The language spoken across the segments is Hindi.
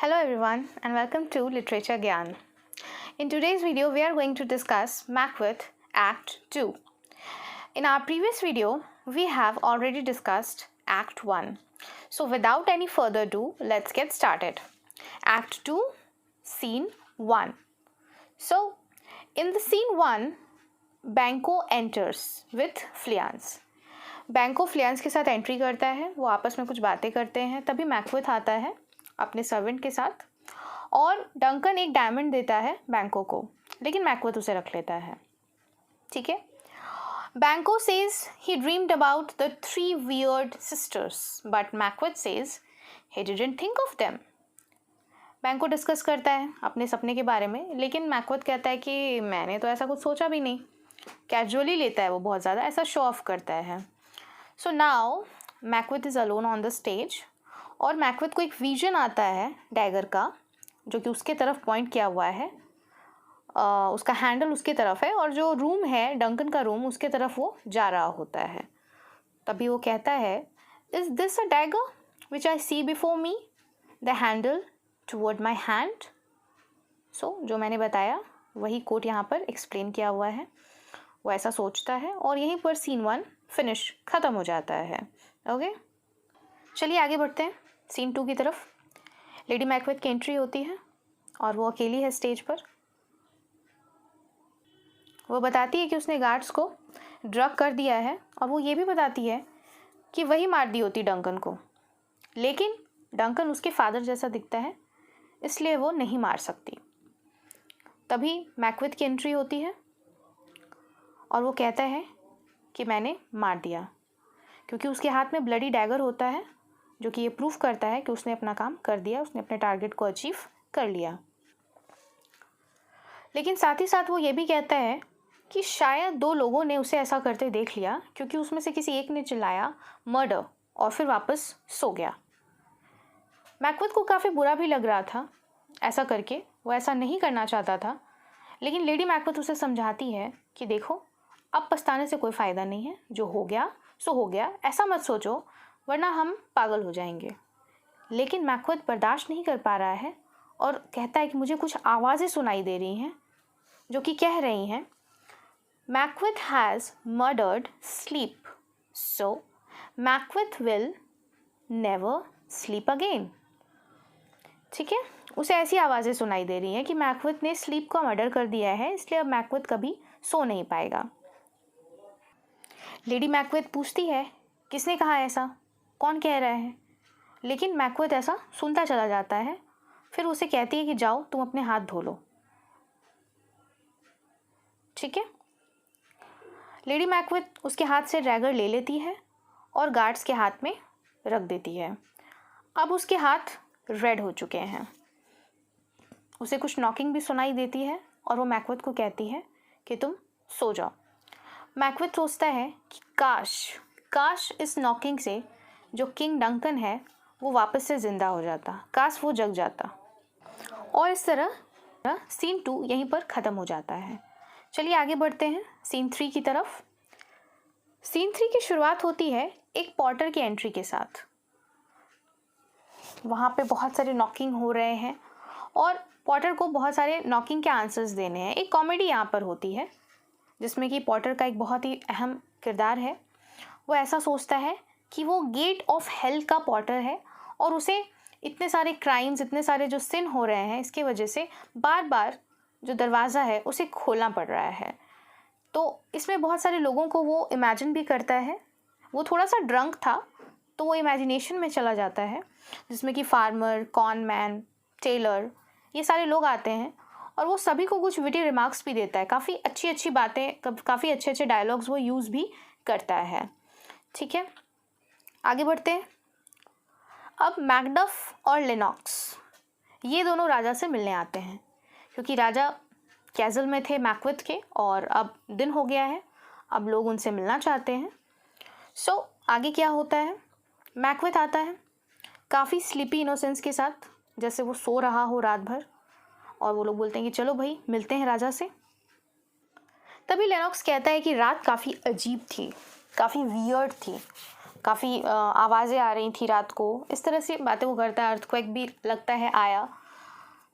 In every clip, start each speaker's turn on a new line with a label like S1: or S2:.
S1: Hello everyone and welcome to Literature Gyan. In today's video we are going to discuss Macbeth Act 2. In our previous video we have already discussed Act 1. So without any further ado, let's get started. Act 2, Scene 1. So in the Scene 1, Banquo enters with Fleance. बैंको फ्लियांस के साथ एंट्री करता है, वो आपस में कुछ बातें करते हैं. तभी मैकबेथ आता है अपने सर्वेंट के साथ और डंकन एक डायमंड देता है बैंको को, लेकिन मैकबेथ उसे रख लेता है. ठीक है. बैंको says he dreamed about the 3 weird sisters but Macbeth says he didn't think of them. बैंको डिस्कस करता है अपने सपने के बारे में, लेकिन मैकबेथ कहता है कि मैंने तो ऐसा कुछ सोचा भी नहीं. कैजुअली लेता है वो, बहुत ज़्यादा ऐसा शो ऑफ करता है. So now Macbeth is alone on the stage और मैकबेथ को एक विजन आता है डैगर का, जो कि उसके तरफ पॉइंट किया हुआ है. उसका हैंडल उसके तरफ है और जो रूम है डंकन का रूम, उसके तरफ वो जा रहा होता है. तभी वो कहता है, is this a dagger which I see before me, the handle toward my hand. So जो मैंने बताया वही कोट यहाँ पर एक्सप्लेन किया हुआ है. वो ऐसा सोचता है और यहीं पर सीन 1 फिनिश ख़त्म हो जाता है. ओके, चलिए आगे बढ़ते हैं सीन 2 की तरफ. लेडी मैकबेथ की एंट्री होती है और वो अकेली है स्टेज पर. वो बताती है कि उसने गार्ड्स को ड्रग कर दिया है और वो ये भी बताती है कि वही मार दी होती डंकन को, लेकिन डंकन उसके फादर जैसा दिखता है इसलिए वो नहीं मार सकती. तभी मैकबेथ की एंट्री होती है और वो कहता है कि मैंने मार दिया, क्योंकि उसके हाथ में ब्लडी डैगर होता है, जो कि ये प्रूफ करता है कि उसने अपना काम कर दिया, उसने अपने टारगेट को अचीव कर लिया. लेकिन साथ ही साथ वो ये भी कहता है कि शायद 2 लोगों ने उसे ऐसा करते देख लिया, क्योंकि उसमें से किसी एक ने चिल्लाया मर्डर और फिर वापस सो गया. मैकबेथ को काफ़ी बुरा भी लग रहा था ऐसा करके, वो ऐसा नहीं करना चाहता था, लेकिन लेडी मैकबेथ उसे समझाती है कि देखो अब पछताने से कोई फ़ायदा नहीं है, जो हो गया सो हो गया, ऐसा मत सोचो वरना हम पागल हो जाएंगे. लेकिन मैकबेथ बर्दाश्त नहीं कर पा रहा है और कहता है कि मुझे कुछ आवाज़ें सुनाई दे रही हैं जो कि कह रही हैं, Macbeth has murdered sleep, so Macbeth will never sleep again. ठीक है, उसे ऐसी आवाज़ें सुनाई दे रही हैं कि मैकबेथ ने स्लीप का मर्डर कर दिया है, इसलिए अब मैकबेथ कभी सो नहीं पाएगा. लेडी मैकबेथ पूछती है, किसने कहा ऐसा, कौन कह रहा है. लेकिन मैकबेथ ऐसा सुनता चला जाता है. फिर उसे कहती है कि जाओ तुम अपने हाथ धो लो. ठीक है. लेडी मैकबेथ उसके हाथ से डैगर ले लेती है और गार्ड्स के हाथ में रख देती है. अब उसके हाथ रेड हो चुके हैं. उसे कुछ नॉकिंग भी सुनाई देती है और वो मैकबेथ को कहती है कि तुम सो जाओ. मैकबेथ सोचता है कि काश इस नॉकिंग से जो किंग डंकन है वो वापस से ज़िंदा हो जाता, काश वो जग जाता. और इस तरह सीन 2 यहीं पर ख़त्म हो जाता है. चलिए आगे बढ़ते हैं सीन 3 की तरफ. सीन 3 की शुरुआत होती है एक पॉटर की एंट्री के साथ. वहाँ पे बहुत सारे नॉकिंग हो रहे हैं और पॉटर को बहुत सारे नॉकिंग के आंसर्स देने हैं. एक कॉमेडी यहाँ पर होती है जिसमें कि पॉटर का एक बहुत ही अहम किरदार है. वो ऐसा सोचता है कि वो गेट ऑफ हेल का पॉटर है और उसे इतने सारे क्राइम्स, इतने सारे जो सिन हो रहे हैं, इसके वजह से बार बार जो दरवाज़ा है उसे खोलना पड़ रहा है. तो इसमें बहुत सारे लोगों को वो इमेजिन भी करता है. वो थोड़ा सा ड्रंक था तो वो इमेजिनेशन में चला जाता है, जिसमें कि फार्मर, कॉन मैन, टेलर, ये सारे लोग आते हैं और वो सभी को कुछ विटी रिमार्क्स भी देता है. काफ़ी अच्छी बातें, काफ़ी अच्छे डायलॉग्स वो यूज़ भी करता है. ठीक है, आगे बढ़ते हैं. अब मैकडफ और लेनॉक्स ये दोनों राजा से मिलने आते हैं, क्योंकि राजा कैसल में थे मैकबेथ के और अब दिन हो गया है, अब लोग उनसे मिलना चाहते हैं. सो आगे क्या होता है, मैकबेथ आता है काफ़ी स्लीपी इनोसेंस के साथ, जैसे वो सो रहा हो रात भर, और वो लोग बोलते हैं कि चलो भाई मिलते हैं राजा से. तभी लेनॉक्स कहता है कि रात काफ़ी अजीब थी, काफ़ी वियर्ड थी. काफ़ी आवाज़ें आ रही थी रात को, इस तरह से बातें वो करता है। अर्थक्वेक भी लगता है आया।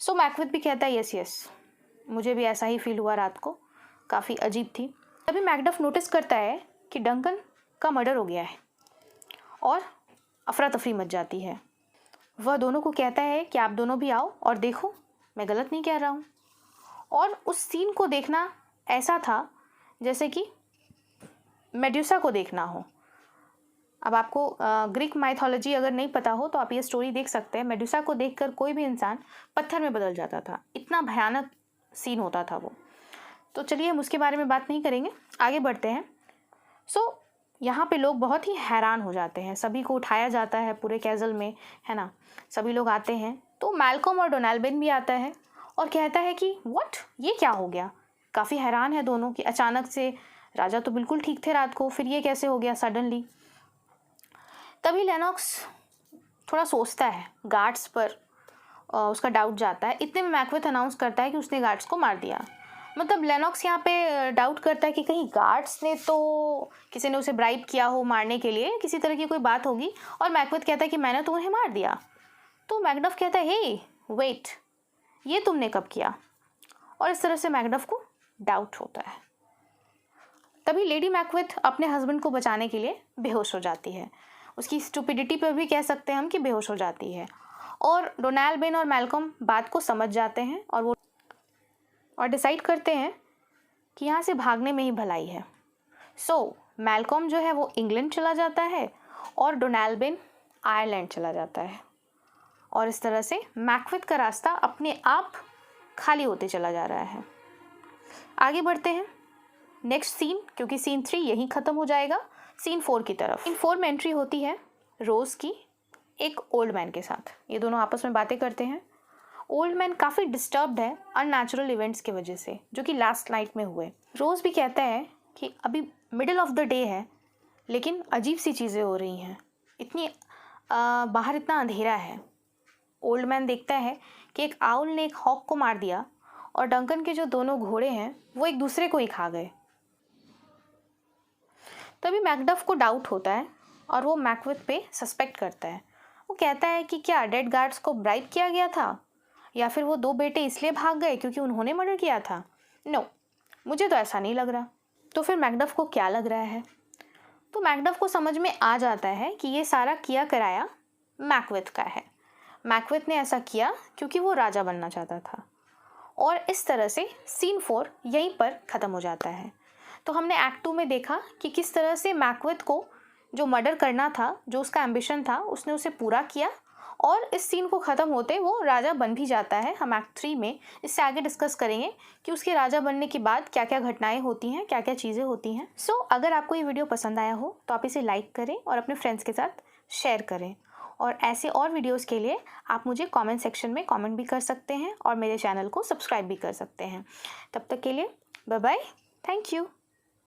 S1: सो मैकबेथ भी कहता है यस यस, मुझे भी ऐसा ही फील हुआ रात को, काफ़ी अजीब थी। तभी मैकडफ नोटिस करता है कि डंकन का मर्डर हो गया है और अफरा तफरी मच जाती है। वह दोनों को कहता है कि आप दोनों भी आओ और देखो, मैं गलत नहीं कह रहा हूँ। और उस सीन को देखना ऐसा था जैसे कि मेड्यूसा को देखना हो। अब आपको ग्रीक माइथोलॉजी अगर नहीं पता हो तो आप ये स्टोरी देख सकते हैं। मेड्यूसा को देखकर कोई भी इंसान पत्थर में बदल जाता था, इतना भयानक सीन होता था वो। तो चलिए हम उसके बारे में बात नहीं करेंगे, आगे बढ़ते हैं। सो यहाँ पे लोग बहुत ही हैरान हो जाते हैं, सभी को उठाया जाता है पूरे कैसल में, है ना। सभी लोग आते हैं तो मैल्कम और डोनाल्ड भी आता है और कहता है कि व्हाट, ये क्या हो गया। काफ़ी हैरान है दोनों कि अचानक से राजा तो बिल्कुल ठीक थे रात को, फिर ये कैसे हो गया सडनली। तभी लेनॉक्स थोड़ा सोचता है, गार्ड्स पर उसका डाउट जाता है। इतने में मैकबेथ अनाउंस करता है कि उसने गार्ड्स को मार दिया। मतलब लेनॉक्स यहाँ पे डाउट करता है कि कहीं गार्ड्स ने तो, किसी ने उसे ब्राइब किया हो मारने के लिए, किसी तरह की कोई बात होगी। और मैकबेथ कहता है कि मैंने तो उन्हें मार दिया। तो मैकडफ कहता है हे वेट, ये तुमने कब किया। और इस तरह से मैकडफ को डाउट होता है। तभी लेडी मैकबेथ अपने हस्बैंड को बचाने के लिए बेहोश हो जाती है। उसकी स्टुपिडिटी पर भी कह सकते हैं हम कि बेहोश हो जाती है। और डोनाल्ड और मैल्कम बात को समझ जाते हैं और डिसाइड करते हैं कि यहाँ से भागने में ही भलाई है। सो मैल्कम जो है वो इंग्लैंड चला जाता है और डोनाल्ड आयरलैंड चला जाता है। और इस तरह से मैकबेथ का रास्ता अपने आप खाली होते चला जा रहा है। आगे बढ़ते हैं नेक्स्ट सीन, क्योंकि सीन 3 यहीं ख़त्म हो जाएगा, सीन 4 की तरफ। सीन 4 में एंट्री होती है रोज़ की एक ओल्ड मैन के साथ। ये दोनों आपस में बातें करते हैं। ओल्ड मैन काफ़ी डिस्टर्ब्ड है अननेचुरल इवेंट्स की वजह से जो कि लास्ट नाइट में हुए। रोज़ भी कहता है कि अभी मिडिल ऑफ द डे है लेकिन अजीब सी चीज़ें हो रही हैं, इतनी बाहर इतना अंधेरा है। ओल्ड मैन देखता है कि एक आउल ने एक हॉक को मार दिया और डंकन के जो दोनों घोड़े हैं वो एक दूसरे को ही खा गए। तभी मैकडफ को डाउट होता है और वो मैकबेथ पे सस्पेक्ट करता है। वो कहता है कि क्या डेड गार्ड्स को ब्राइब किया गया था या फिर वो 2 बेटे इसलिए भाग गए क्योंकि उन्होंने मर्डर किया था। नो, मुझे तो ऐसा नहीं लग रहा। तो फिर मैकडफ को क्या लग रहा है? तो मैकडफ को समझ में आ जाता है कि ये सारा किया कराया मैकबेथ का है। मैकबेथ ने ऐसा किया क्योंकि वो राजा बनना चाहता था। और इस तरह से सीन 4 यहीं पर ख़त्म हो जाता है। तो हमने एक्ट 2 में देखा कि किस तरह से मैकबेथ को जो मर्डर करना था, जो उसका एम्बिशन था, उसने उसे पूरा किया और इस सीन को ख़त्म होते वो राजा बन भी जाता है। हम एक्ट 3 में इससे आगे डिस्कस करेंगे कि उसके राजा बनने के बाद क्या क्या घटनाएं होती हैं, क्या क्या चीज़ें होती हैं। सो अगर आपको ये वीडियो पसंद आया हो तो आप इसे लाइक करें और अपने फ्रेंड्स के साथ शेयर करें। और ऐसे और वीडियोज़ के लिए आप मुझे कॉमेंट सेक्शन में कॉमेंट भी कर सकते हैं और मेरे चैनल को सब्सक्राइब भी कर सकते हैं। तब तक के लिए बाय बाय, थैंक यू।